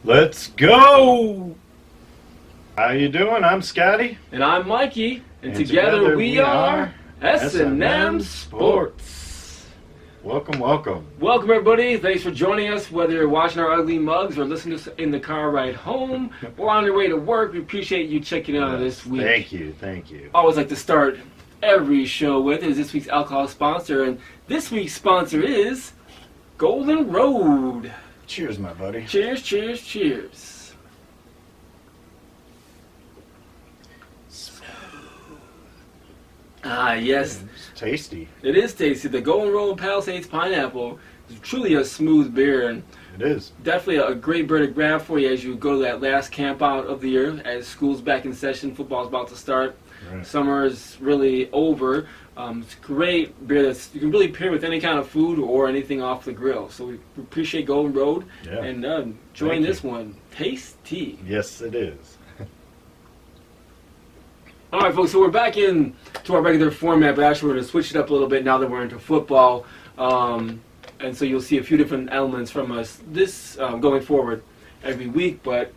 Let's go! How you doing? I'm Scotty. And I'm Mikey. And together we are SNM Sportz. Welcome, welcome. Welcome, everybody. Thanks for joining us, whether you're watching our ugly mugs or listening to us in the car ride home or on your way to work. We appreciate you checking in on this week. Thank you, thank you. Always like to start every show with is this week's alcohol sponsor. And this week's sponsor is Golden Road. Cheers, my buddy. Cheers, cheers, cheers. Ah, yes. It's tasty. It is tasty. The Golden Road Palisades Pineapple is truly a smooth beer, and It is. definitely a great beer to grab for you as you go to that last camp out of the year, as school's back in session, football's about to start. Right. Summer is really over. It's a great beer that you can really pair with any kind of food or anything off the grill. So we appreciate Golden Road and enjoying this one. Tasty. Yes, it is. All right, folks, so we're back in to our regular format, but actually we're going to switch it up a little bit now that we're into football. And so you'll see a few different elements from us this going forward every week. But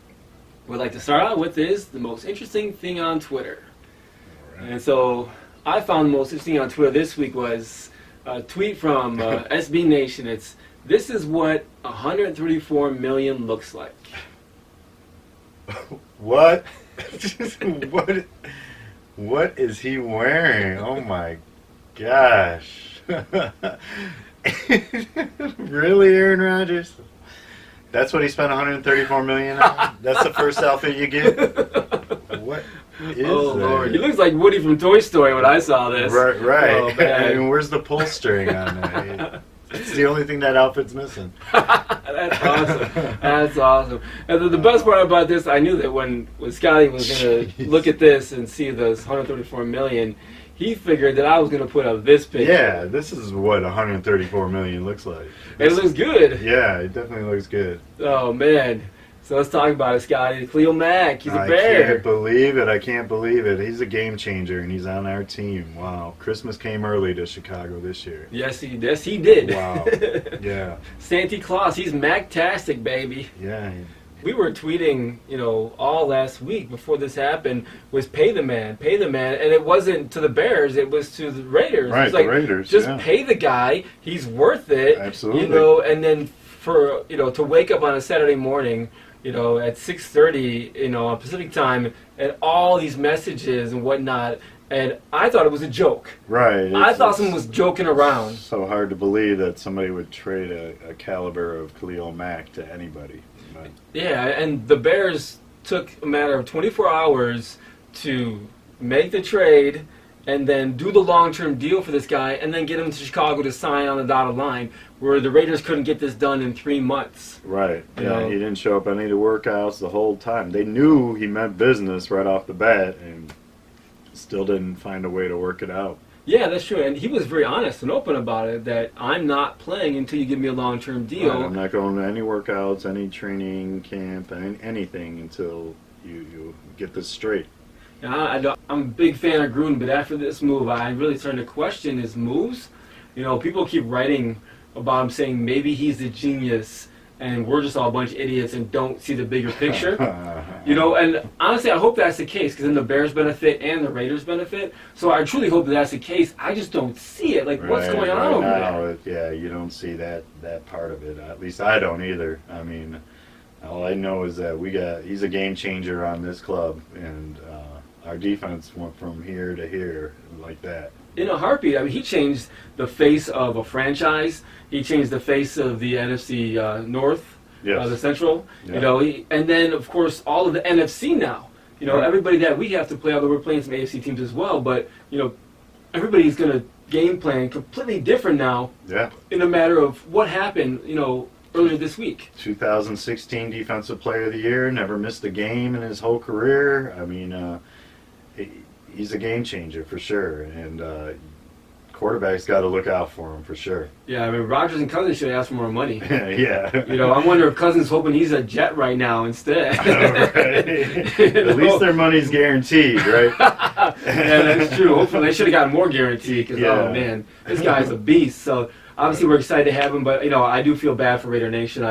what I'd like to start out with is the most interesting thing on Twitter. All right. And so I found the most interesting on Twitter this week was a tweet from SB Nation. It's, "This is what 134 million looks like." What? What is he wearing? Oh my gosh. Really, Aaron Rodgers? That's what he spent 134 million on? That's the first outfit you get? What is that? Lord. He looks like Woody from Toy Story when I saw this. Right. Oh, I mean, where's the pull string on that? It's the only thing that outfit's missing. That's awesome. That's awesome. And the best part about this, I knew that when Scotty was going to look at this and see those 134 million, he figured that I was going to put up this picture. Yeah, this is what 134 million looks like. It looks good. Yeah, it definitely looks good. Oh, man. So let's talk about it, Scotty. Khalil Mack, he's a I bear. can't believe it. I can't believe it. He's a game changer, and he's on our team. Wow. Christmas came early to Chicago this year. Yes, he did. Wow. Yeah. Santa Claus, he's Mac-tastic, baby. Yeah. We were tweeting, all last week before this happened, was pay the man, and it wasn't to the Bears, it was to the Raiders. Right, it was like, the Raiders, just yeah. pay the guy, he's worth it. Absolutely. And then for, to wake up on a Saturday morning, at 6:30, on Pacific time, and all these messages and whatnot, and I thought it was a joke. Right. I thought someone was joking around. So hard to believe that somebody would trade a caliber of Khalil Mack to anybody. But Yeah, and the Bears took a matter of 24 hours to make the trade and then do the long-term deal for this guy and then get him to Chicago to sign on the dotted line, where the Raiders couldn't get this done in 3 months. Right. Yeah, he didn't show up at any of the workouts the whole time. They knew he meant business right off the bat and still didn't find a way to work it out. Yeah, that's true. And he was very honest and open about it, that I'm not playing until you give me a long-term deal. Right, I'm not going to any workouts, any training camp, anything until you get this straight. Now, I'm a big fan of Gruden, but after this move, I really started to question his moves. People keep writing about him saying maybe he's a genius and we're just all a bunch of idiots and don't see the bigger picture. And honestly, I hope that's the case, because then the Bears benefit and the Raiders benefit. So I truly hope that's the case. I just don't see it. Like, what's going on over there? Yeah, you don't see that part of it. At least I don't either. I mean, all I know is that he's a game changer on this club, and our defense went from here to here like that. In a heartbeat. I mean, he changed the face of a franchise. He changed the face of the NFC North, the Central. Yeah. And then of course all of the NFC now. Everybody that we have to play, although we're playing some AFC teams as well. But everybody's going to game plan completely different now. Yeah. In a matter of what happened, earlier this week. 2016 Defensive Player of the Year, never missed a game in his whole career. I mean, he's a game changer for sure, and quarterback's got to look out for him for sure. Yeah, I mean, Rodgers and Cousins should ask for more money. Yeah. I wonder if Cousins hoping he's a Jet right now instead. Right. At least their money's guaranteed, right? Yeah, that's true. Hopefully they should have gotten more guaranteed, because, oh man, this guy's a beast. So obviously we're excited to have him, but I do feel bad for Raider Nation.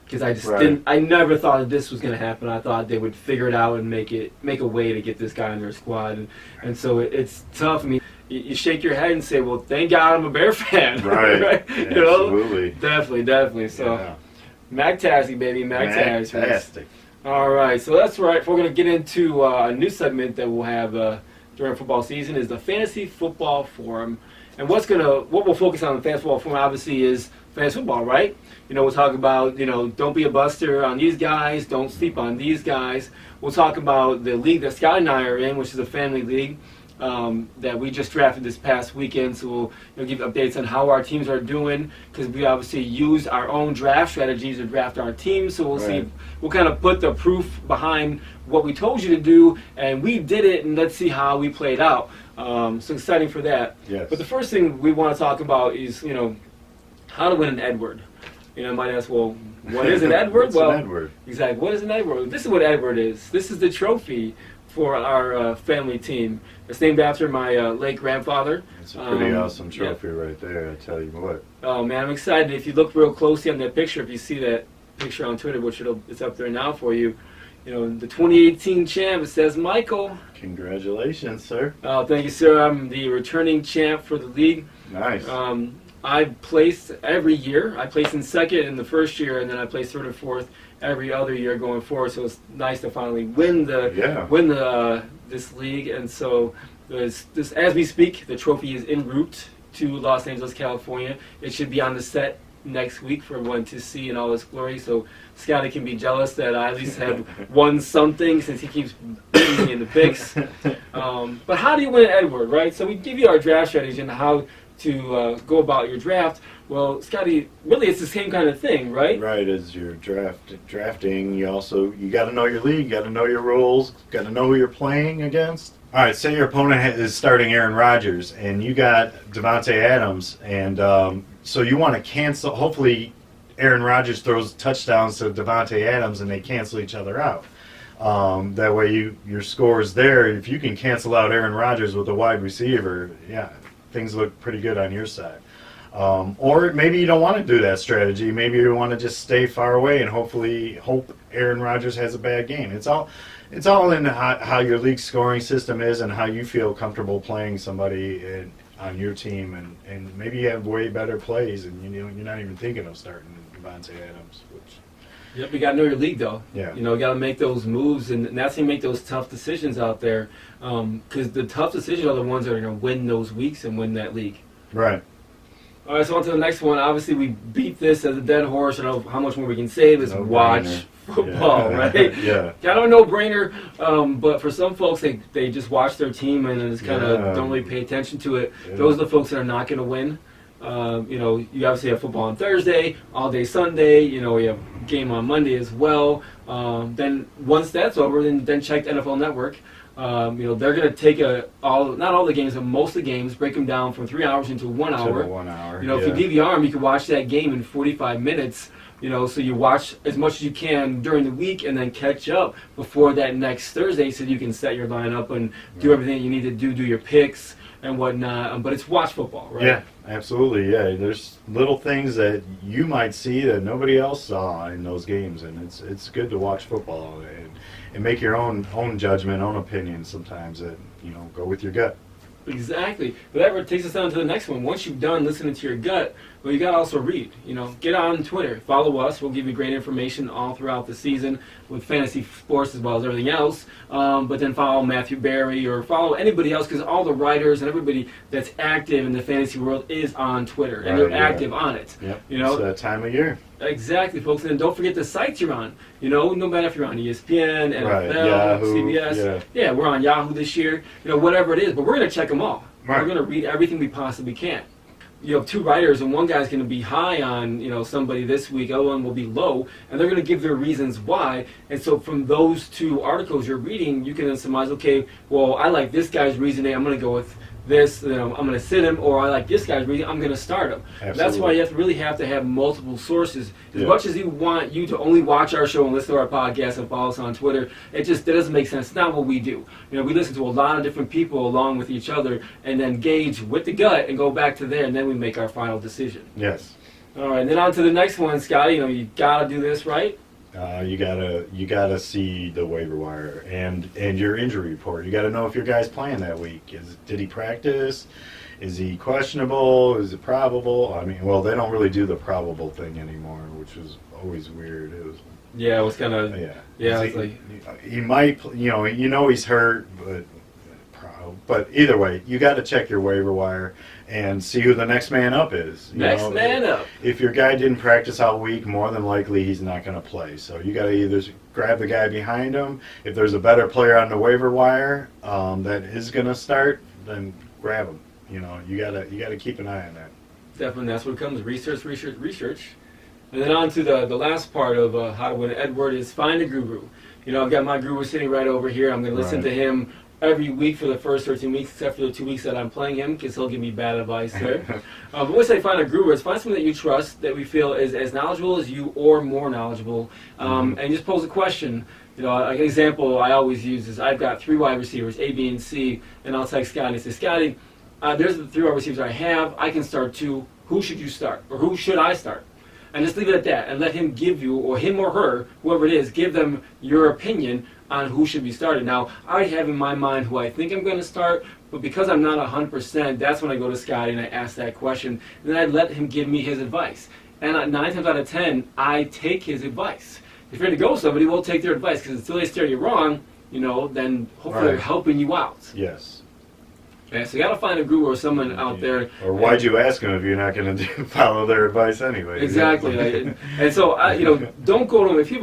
because I just Right. didn't. I never thought that this was going to happen. I thought they would figure it out and make a way to get this guy in their squad, and so it's tough. I mean, you shake your head and say, "Well, thank God I'm a Bear fan." Right. Right? Absolutely. Definitely. So, Yeah. Mac-tastic, baby, Mac-tastic. Fantastic. All right, so that's right. We're going to get into a new segment that we'll have during football season is the Fantasy Football Forum. And what we'll focus on in the Fantasy Football Forum obviously is fantasy football, right? We'll talk about, don't be a buster on these guys, don't sleep on these guys. We'll talk about the league that Scott and I are in, which is a family league that we just drafted this past weekend. So we'll give updates on how our teams are doing, because we obviously used our own draft strategies to draft our teams. So we'll see. We'll kind of put the proof behind what we told you to do, and we did it, and let's see how we played out. So exciting for that. Yes. But the first thing we want to talk about is, how to win an Edward. I might ask, well, what is an Edward? What's well, an Edward? Exactly. What is an Edward? This is what Edward is. This is the trophy for our family team. It's named after my late grandfather. It's a pretty awesome trophy right there, I tell you what. Oh, man, I'm excited. If you look real closely on that picture, if you see that picture on Twitter, which it's up there now for you, the 2018 champ, it says Michael. Congratulations, sir. Oh, thank you, sir. I'm the returning champ for the league. Nice. I placed every year. I placed in second in the first year, and then I placed third or fourth every other year going forward. So it's nice to finally win this league. And so this, as we speak, the trophy is en route to Los Angeles, California. It should be on the set next week for everyone to see in all its glory. So Scotty can be jealous that I at least have won something, since he keeps beating me in the picks. But how do you win an Edward, right? So we give you our draft strategy and how to go about your draft. Well, Scotty, really it's the same kind of thing, right? Right, as you're drafting, you got to know your league, you got to know your rules, got to know who you're playing against. All right, say your opponent is starting Aaron Rodgers, and you got Davante Adams, and so you want to cancel. Hopefully, Aaron Rodgers throws touchdowns to Davante Adams, and they cancel each other out. That way, your score is there. If you can cancel out Aaron Rodgers with a wide receiver, yeah, things look pretty good on your side. Or maybe you don't want to do that strategy. Maybe you want to just stay far away and hope Aaron Rodgers has a bad game. It's all in how your league scoring system is and how you feel comfortable playing somebody on your team. And maybe you have way better plays, and you're not even thinking of starting Davante Adams. Yep, you got to know your league, though. Yeah. You got to make those moves, and that's how you make those tough decisions out there. Because the tough decisions are the ones that are going to win those weeks and win that league. Right. All right, so on to the next one. Obviously, we beat this as a dead horse. I don't know how much more we can say. Is watch football, right? Yeah. Kind of a no-brainer, but for some folks, they just watch their team and just kind of don't really pay attention to it. Yeah. Those are the folks that are not going to win. You obviously have football on Thursday, all day Sunday. You have game on Monday as well. Then once that's over, then check the NFL Network. They're going to take not all the games, but most of the games, break them down from 3 hours into 1 hour. 1 hour. If you DVR them, you can watch that game in 45 minutes. So you watch as much as you can during the week and then catch up before that next Thursday, so you can set your lineup and do everything you need to do your picks and whatnot. But it's watch football, right? Yeah, absolutely. Yeah, there's little things that you might see that nobody else saw in those games, and it's good to watch football and make your own judgment, own opinion sometimes. That go with your gut. Exactly. But that takes us down to the next one. Once you've done listening to your gut, well, you got to also read. Get on Twitter. Follow us. We'll give you great information all throughout the season with fantasy sports as well as everything else. But then follow Matthew Berry or follow anybody else, because all the writers and everybody that's active in the fantasy world is on Twitter, and they're active on it. Yep. It's that time of year. Exactly, folks. And don't forget the sites you're on. No matter if you're on ESPN, NFL, Yahoo, CBS. Yeah, we're on Yahoo this year. Whatever it is. But we're going to check them all. Right. We're going to read everything we possibly can. You have two writers, and one guy's going to be high on somebody this week, other one will be low, and they're going to give their reasons why. And so from those two articles you're reading, you can then surmise, okay, well, I like this guy's reasoning, I'm going to go with this, I'm going to sit him, or I like this guy's reasoning, I'm going to start him. Absolutely. That's why you have to have multiple sources. As much as you want you to only watch our show and listen to our podcast and follow us on Twitter, that doesn't make sense. It's not what we do. We listen to a lot of different people along with each other, and then gauge with the gut and go back to there, and then we make our final decision. Yes. All right, and then on to the next one, Scotty. You got to do this, right? You gotta see the waiver wire and your injury report. You gotta know if your guy's playing that week. Did he practice? Is he questionable? Is it probable? I mean, well, they don't really do the probable thing anymore, which is always weird. It was kind of It's like he might, he's hurt, but either way, you got to check your waiver wire and see who the next man up is. Next man up. If your guy didn't practice all week, more than likely he's not going to play. So you got to either grab the guy behind him. If there's a better player on the waiver wire that is going to start, then grab him. You gotta keep an eye on that. Definitely, that's what it comes. Research. And then on to the last part of how to win Edward is find a guru. I've got my guru sitting right over here. I'm going to listen to him every week for the first 13 weeks, except for the 2 weeks that I'm playing him, because he'll give me bad advice there. But when I say find a guru, it's find someone that you trust, that we feel is as knowledgeable as you or more knowledgeable, and just pose a question. Like an example I always use is I've got 3 wide receivers, A, B, and C, and I'll text Scotty and say, Scotty, there's the 3 wide receivers I have. I can start 2. Who should you start? Or who should I start? And just leave it at that and let him give you, or him or her, whoever it is, give them your opinion on who should be started. Now, I already have in my mind who I think I'm going to start, but because I'm not 100%, that's when I go to Scotty and I ask that question. And then I let him give me his advice. And 9 times out of 10, I take his advice. If you're going to go with somebody, we'll take their advice, because until they steer you wrong, then hopefully they're helping you out. Yes. Yeah, so you got to find a guru or someone out there. Or why'd you ask them if you're not going to follow their advice anyway? Exactly. And so, don't go to them if you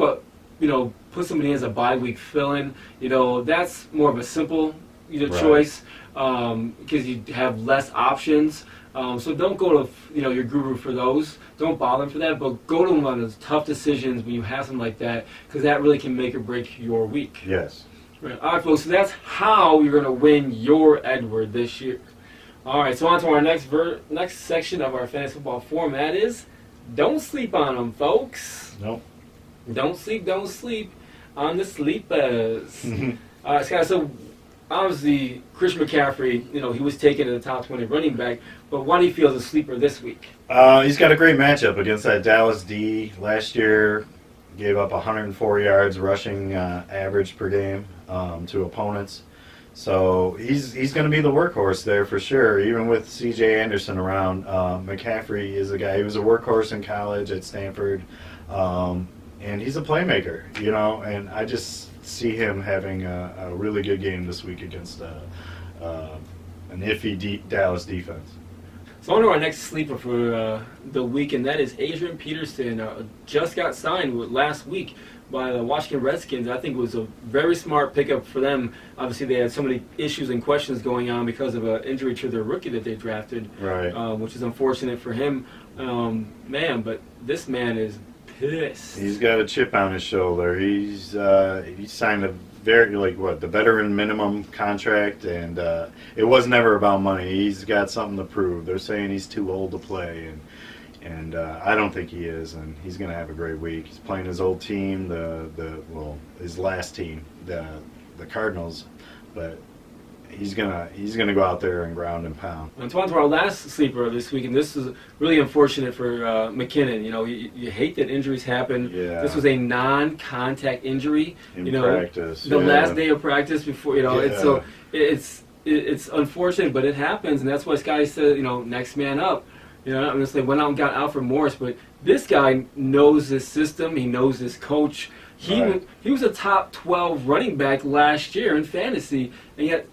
put somebody in as a bye week fill-in. That's more of a simple choice because you have less options. So don't go to your guru for those. Don't bother them for that, but go to them on those tough decisions when you have something like that, because that really can make or break your week. Yes. Right. All right, folks, so that's how you're going to win your Edward this year. All right, so on to our next section of our fantasy football format is don't sleep on them, folks. Nope. Don't sleep on the sleepers. All right, Scott, so obviously Christian McCaffrey, he was taken in the top 20 running back, but why do you feel as a sleeper this week? He's got a great matchup against that Dallas D. Last year, gave up 104 yards rushing average per game to opponents. So he's going to be the workhorse there for sure, even with C.J. Anderson around. McCaffrey is a guy. He was a workhorse in college at Stanford, and he's a playmaker, and I just see him having a really good game this week against an iffy Dallas defense. So on to our next sleeper for the week, and that is Adrian Peterson. Just got signed last week by the Washington Redskins. I think it was a very smart pickup for them. Obviously, they had so many issues and questions going on because of an injury to their rookie that they drafted, which is unfortunate for him. But this man is pissed. He's got a chip on his shoulder. He signed a the veteran minimum contract, and it was never about money. He's got something to prove. They're saying he's too old to play, and I don't think he is, and he's going to have a great week. He's playing his old team, his last team, the Cardinals, but he's gonna go out there and ground and pound. And on to our last sleeper of this week, and this is really unfortunate for McKinnon. You hate that injuries happen. Yeah. This was a non-contact injury. In practice. The last day of practice before. It's unfortunate, but it happens, and that's why Scotty said, next man up. I'm just like went out and got Alfred Morris, but this guy knows this system. He knows this coach. He was a top 12 running back last year in fantasy, and yet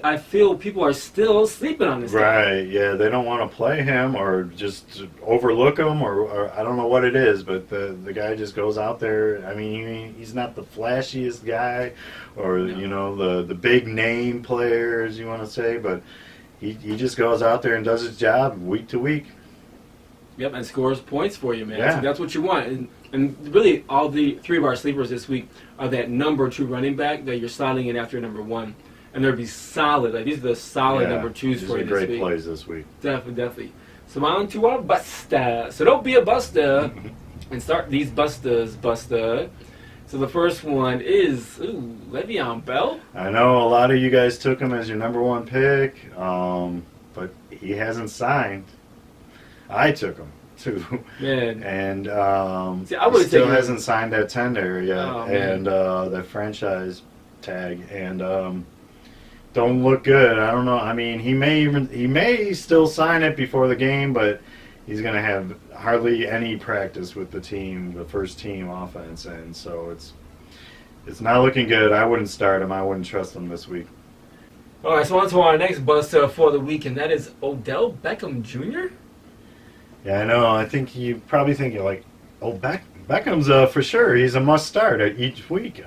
I feel people are still sleeping on this guy. Right, yeah, they don't want to play him or just overlook him, or I don't know what it is, but the guy just goes out there. I mean, he's not the flashiest guy or, the big name player, as you want to say, but he just goes out there and does his job week to week. Yep, and scores points for you, man. Yeah. So that's what you want. And really, all the 3 of our sleepers this week are that number 2 running back that you're slotting in after number 1. And they'll be solid. Like, these are the solid number 2s for you this week. These are great plays this week. Definitely. So on to our buster. So don't be a buster and start these busters, buster. So the first one is Le'Veon Bell. I know a lot of you guys took him as your number 1 pick, but he hasn't signed. I took him. too. Man. And See, I would've still taken- hasn't signed that tender yet, Oh, man. and that franchise tag, and don't look good. I don't know. I mean, he may still sign it before the game, but he's going to have hardly any practice with the team, the first team offense, and so it's not looking good. I wouldn't start him. I wouldn't trust him this week. All right, so on to our next bust for the week, and that is Odell Beckham Jr. Yeah, I know. I think you probably think you're like, oh, Beckham's for sure. He's a must start each week.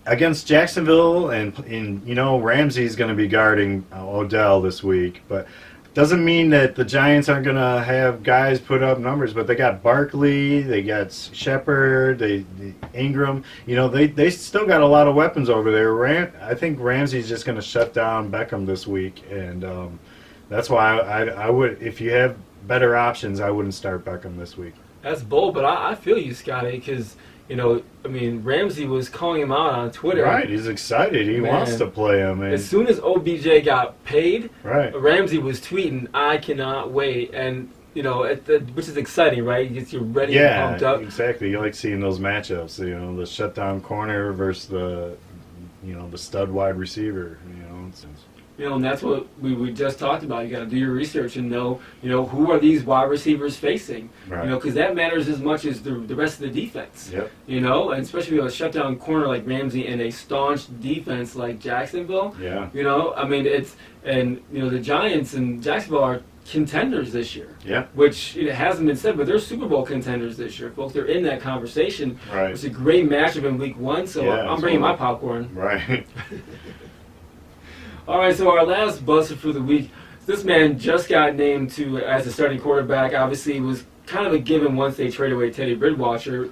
Against Jacksonville, and Ramsey's going to be guarding Odell this week, but doesn't mean that the Giants aren't going to have guys put up numbers. But they got Barkley, they got Shepard, Ingram. They still got a lot of weapons over there. I think Ramsey's just going to shut down Beckham this week, and that's why I would, if you have better options, I wouldn't start Beckham this week. That's bold, but I feel you, Scotty, because Ramsey was calling him out on Twitter. Right, he's excited. He wants to play him. And as soon as OBJ got paid, right, Ramsey was tweeting, "I cannot wait," and which is exciting, right? It gets you ready and pumped up. Exactly. You like seeing those matchups. The shutdown corner versus the stud wide receiver. And that's what we just talked about. You got to do your research and know, who are these wide receivers facing? Right. Because that matters as much as the rest of the defense. Yep. And especially with a shutdown corner like Ramsey and a staunch defense like Jacksonville. Yeah. The Giants and Jacksonville are contenders this year. Yeah. Which it hasn't been said, but they're Super Bowl contenders this year, folks. They're in that conversation. Right. It's a great matchup in Week 1, so I'm bringing my popcorn. Right. All right, so our last buster for the week. This man just got named as a starting quarterback. Obviously, it was kind of a given once they traded away Teddy Bridgewater.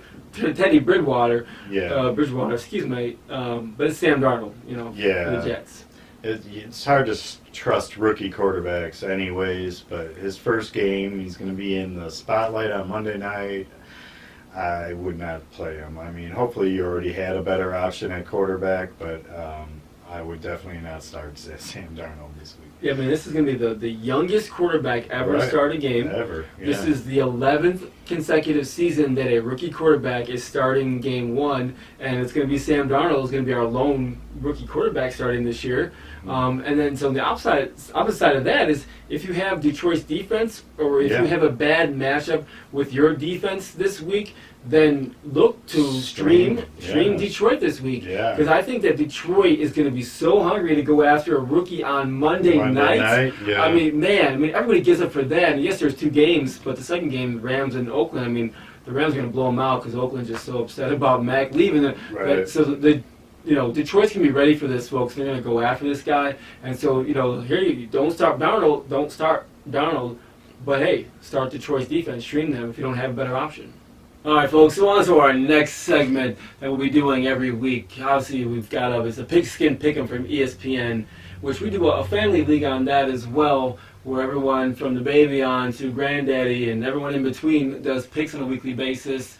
Yeah. Bridgewater, excuse me. But it's Sam Darnold, Yeah. for the Jets. It's hard to trust rookie quarterbacks anyways, but his first game, he's going to be in the spotlight on Monday night. I would not play him. I mean, hopefully you already had a better option at quarterback, but I would definitely not start Sam Darnold this week. Yeah, this is going to be the youngest quarterback ever to start a game. Ever. Yeah. This is the 11th consecutive season that a rookie quarterback is starting game 1, and it's going to be Sam Darnold is going to be our lone rookie quarterback starting this year. And then so the opposite side of that is if you have Detroit's defense or if you have a bad matchup with your defense this week, then look to stream Detroit this week. Yeah. Because I think that Detroit is going to be so hungry to go after a rookie on Monday night. Yeah. Everybody gets up for that. And yes, there's 2 games, but the second game, the Rams and Oakland, the Rams are going to blow them out because Oakland's just so upset about Mack leaving. Right. So Detroit's going to be ready for this, folks. They're going to go after this guy. And so, here you don't start Darnold, but hey, start Detroit's defense, stream them if you don't have a better option. All right, folks, so on to our next segment that we'll be doing every week. Obviously, we've got it's a Pigskin Pick'em from ESPN, which we do a family league on that as well, where everyone from the baby on to granddaddy and everyone in between does picks on a weekly basis.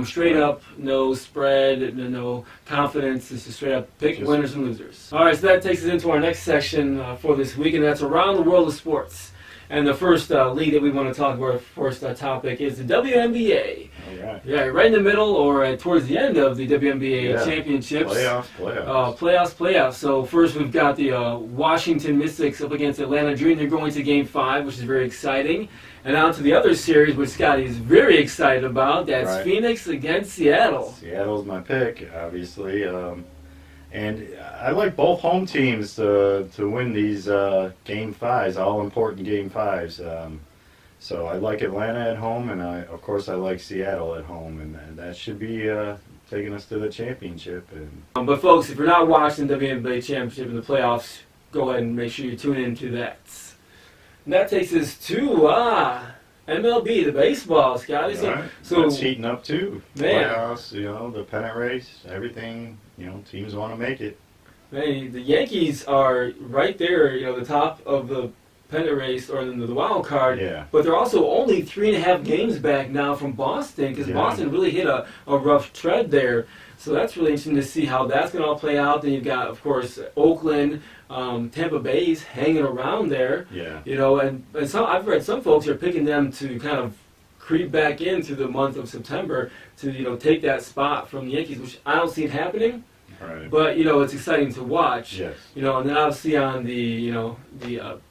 Straight up, no spread, no confidence. It's just straight up pick winners and losers. All right, so that takes us into our next section for this week, and that's Around the World of Sports. And the first league that we want to talk about, first topic, is the WNBA. All right. Yeah, right in the middle or towards the end of the WNBA championships. Playoffs. So first we've got the Washington Mystics up against Atlanta Dream. They're going to Game 5, which is very exciting. And on to the other series, which Scotty is very excited about. That's Phoenix against Seattle. Seattle's my pick, obviously. And I like both home teams to win these Game 5s, all-important Game 5s. So I like Atlanta at home, and I like Seattle at home, and that should be taking us to the championship. But folks, if you're not watching the WNBA championship in the playoffs, go ahead and make sure you tune into that. And that takes us to MLB, the baseball, Scotty. So it's heating up too. Man. Playoffs, the pennant race, everything. Teams want to make it. Man, the Yankees are right there, the top of the pennant race or the wild card. Yeah. But they're also only 3.5 games back now from Boston because Boston really hit a rough tread there. So that's really interesting to see how that's going to all play out. Then you've got, of course, Oakland, Tampa Bay's hanging around there. Yeah. And some I've read some folks are picking them to kind of creep back into the month of September to take that spot from the Yankees, which I don't see it happening. Right. But it's exciting to watch. Yes. And then obviously on the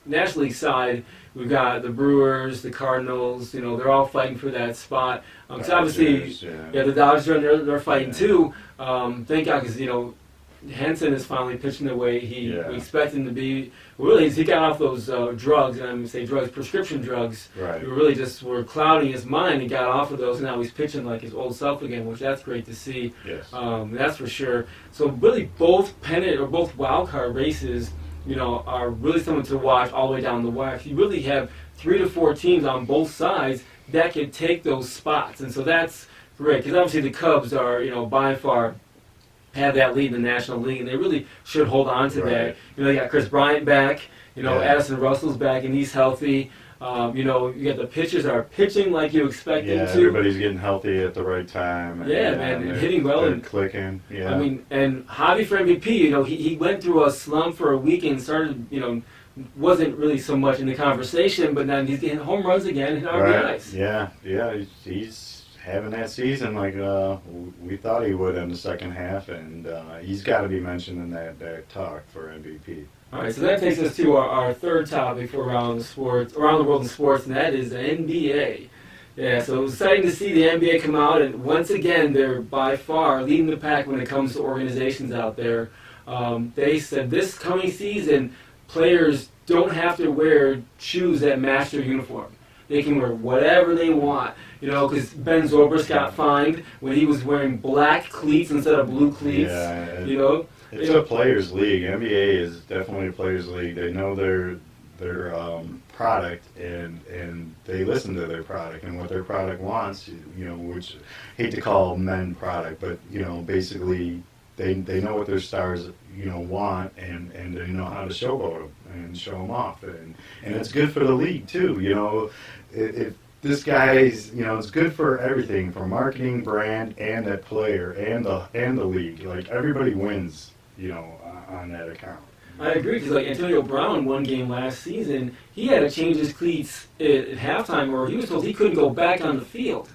National League side, we've got the Brewers, the Cardinals. They're all fighting for that spot. So obviously, the Dodgers they're fighting too. Thank God, because Henson is finally pitching the way we expect him to be. Really, he got off those drugs, and I'm going to say drugs, prescription drugs. Right. Who really just were clouding his mind. He got off of those, and now he's pitching like his old self again, which that's great to see. Yes. That's for sure. So really, both pennant or both wild card races, are really something to watch all the way down the wire. You really have 3 to 4 teams on both sides that can take those spots, and so that's great because obviously the Cubs are, by far have that lead in the National League, and they really should hold on to that. They got Chris Bryant back, Addison Russell's back, and he's healthy. You got the pitchers that are pitching like you expect them to. Everybody's getting healthy at the right time. And hitting well and clicking. Yeah. I mean, and Javi for MVP, he went through a slump for a week and started, wasn't really so much in the conversation, but now he's getting home runs again and RBIs. Yeah. He's having that season like we thought he would in the second half, and he's got to be mentioned in that talk for MVP. All right, so that takes us to our third topic for around the world in sports, and that is the NBA. Yeah, so it was exciting to see the NBA come out, and once again, they're by far leading the pack when it comes to organizations out there. They said this coming season, players don't have to wear shoes that match their uniform. They can wear whatever they want. Because Ben Zobrist got fined when he was wearing black cleats instead of blue cleats. Yeah, it's a players' league. NBA is definitely a players' league. They know their product, and they listen to their product and what their product wants. Which I hate to call men product, but basically they know what their stars want, and they know how to showboat them and show them off, and it's good for the league too. If this guy's, it's good for everything, for marketing, brand, and that player, and the league. Like everybody wins, on that account. I agree, because Antonio Brown, one game last season, he had to change his cleats at halftime, or he was told he couldn't go back on the field.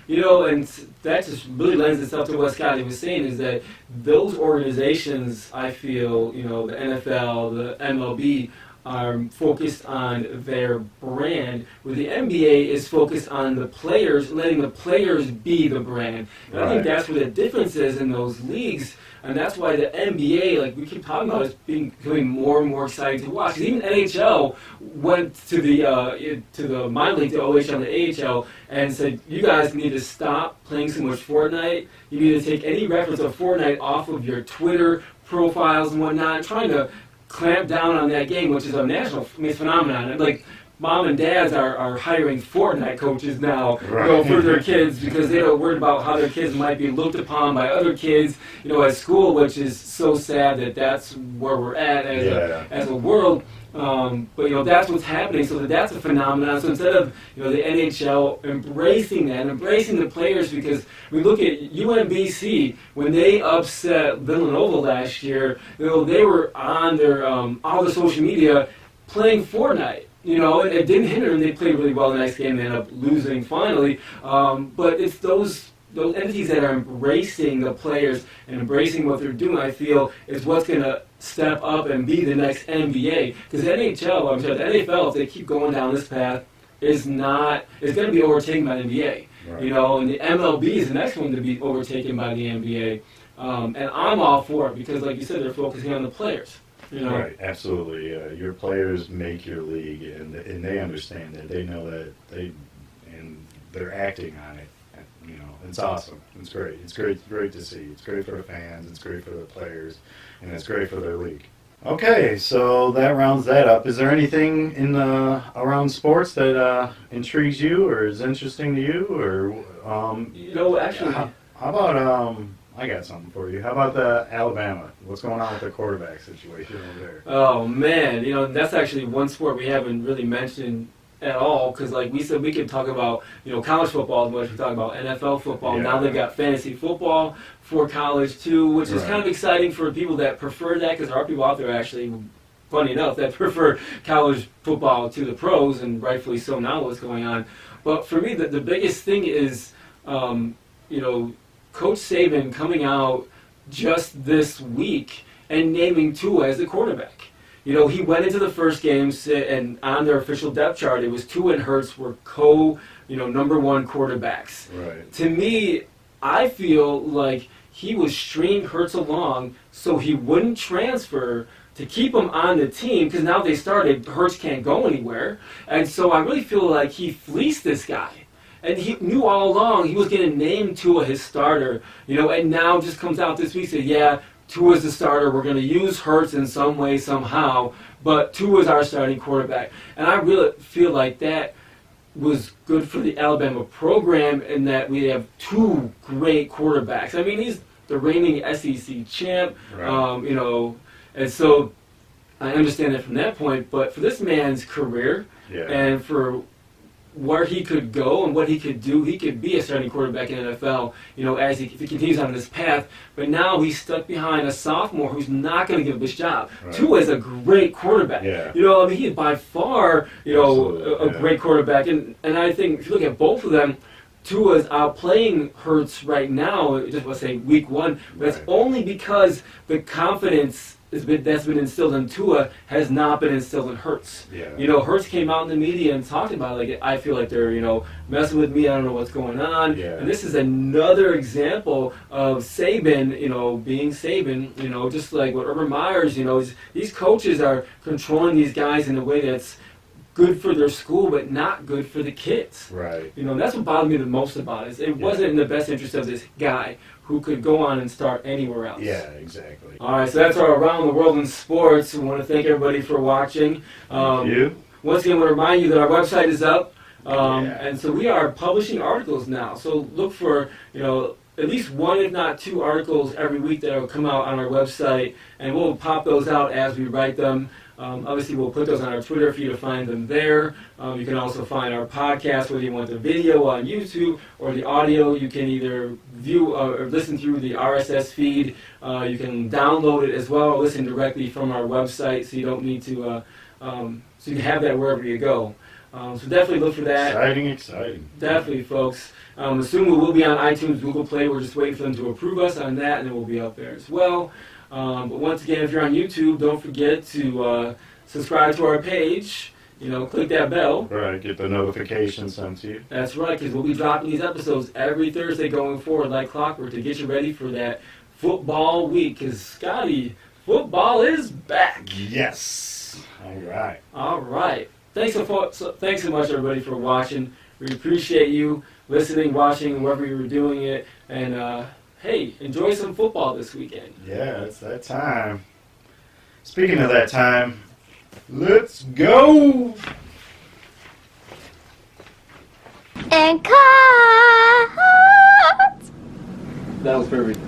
And that just really lends itself to what Scotty was saying, is that those organizations, I feel, the NFL, the MLB, are focused on their brand, where the NBA is focused on the players, letting the players be the brand. And I think that's where the difference is in those leagues, and that's why the NBA, like we keep talking about, is becoming more and more exciting to watch. Even NHL went to the minor league, the OHL and the AHL, and said, you guys need to stop playing so much Fortnite. You need to take any reference of Fortnite off of your Twitter profiles and whatnot, trying to clamp down on that game, which is a national phenomenon. And like mom and dads are hiring Fortnite coaches now, for their kids, because they don't worry about how their kids might be looked upon by other kids, at school, which is so sad that that's where we're at as a world. But that's what's happening, so that's a phenomenon. So instead of the NHL embracing that, embracing the players, because we look at UNBC when they upset Villanova last year, they were on their all the social media playing Fortnite. It didn't hinder them. They played really well the next game. They ended up losing finally. But it's those entities that are embracing the players and embracing what they're doing, I feel, is what's going to step up and be the next NBA. Because the NFL, if they keep going down this path, is going to be overtaken by the NBA. Right. And the MLB is the next one to be overtaken by the NBA. And I'm all for it because, like you said, they're focusing on the players. Right, absolutely. Your players make your league, and they understand that. They know that they're acting on it. It's awesome. It's great. It's great to see. It's great for the fans. It's great for the players, and it's great for their league. Okay, so that rounds that up. Is there anything around sports that intrigues you or is interesting to you, or actually, how about I got something for you. How about the Alabama? What's going on with the quarterback situation over there? Oh man, that's actually one sport we haven't really mentioned at all, because like we said, we could talk about college football as much as we talk about NFL football. Now they've got fantasy football for college too, which is kind of exciting for people that prefer that, because there are people out there actually, funny enough, that prefer college football to the pros, and rightfully so now what's going on. But for me, the biggest thing is, you know, Coach Saban coming out just this week and naming Tua as the quarterback. You know, he went into the first game and on their official depth chart, it was Tua and Hurts were number one quarterbacks. Right. To me, I feel like he was stringing Hurts along so he wouldn't transfer to keep him on the team, because now they started, Hurts can't go anywhere. And so I really feel like he fleeced this guy. And he knew all along he was going to name Tua his starter, you know, and now just comes out this week and says, yeah, Tua's the starter. We're going to use Hurts in some way, somehow, but Tua's our starting quarterback. And I really feel like that was good for the Alabama program in that we have two great quarterbacks. I mean, he's the reigning SEC champ, Right. you know, and so I understand that from that point. But for this man's career Yeah. and for where he could go and what he could do, he could be a starting quarterback in the NFL, you know, if he continues on this path. But now he's stuck behind a sophomore who's not going to give up his job. Right. Tua is a great quarterback. Yeah. You know, I mean, he is by far, you know, Absolutely, a great quarterback. And I think if you look at both of them, Tua's outplaying Hurts right now, just want to say week one, but it's Right. only because the confidence that's been instilled in Tua has not been instilled in Hurts. Yeah. You know, Hurts came out in the media and talked about it, like, I feel like they're, you know, messing with me, I don't know what's going on. Yeah. And this is another example of Saban, you know, being Saban, you know, just like what Urban Meyer's, you know, these coaches are controlling these guys in a way that's good for their school, but not good for the kids. Right. You know, and that's what bothered me the most about it. It wasn't in the best interest of this guy who could go on and start anywhere else. Yeah, exactly. All right, so that's our Around the World in Sports. We want to thank everybody for watching. Thank you. Once again, I want to remind you that our website is up, Yeah. and so we are publishing articles now. So look for, you know, at least one, if not two, articles every week that will come out on our website, and we'll pop those out as we write them. Obviously, we'll put those on our Twitter for you to find them there. You can also find our podcast, whether you want the video on YouTube or the audio. You can either view or listen through the RSS feed. You can download it as well, or listen directly from our website, so you don't need to. So you can have that wherever you go. So definitely look for that. Exciting. Definitely, folks. Soon we will be on iTunes, Google Play. We're just waiting for them to approve us on that, and then we'll be up there as well. But once again, if you're on YouTube, don't forget to subscribe to our page. You know, click that bell. Right, get the notification sent to you. That's right, because we'll be dropping these episodes every Thursday going forward like clockwork to get you ready for that football week. Because, Scotty, football is back. Yes. All right. All right. Thanks so much, everybody, for watching. We appreciate you listening, watching, wherever you were doing it. And, hey, enjoy some football this weekend. Yeah, it's that time. Speaking of that time, let's go! And cut! That was perfect.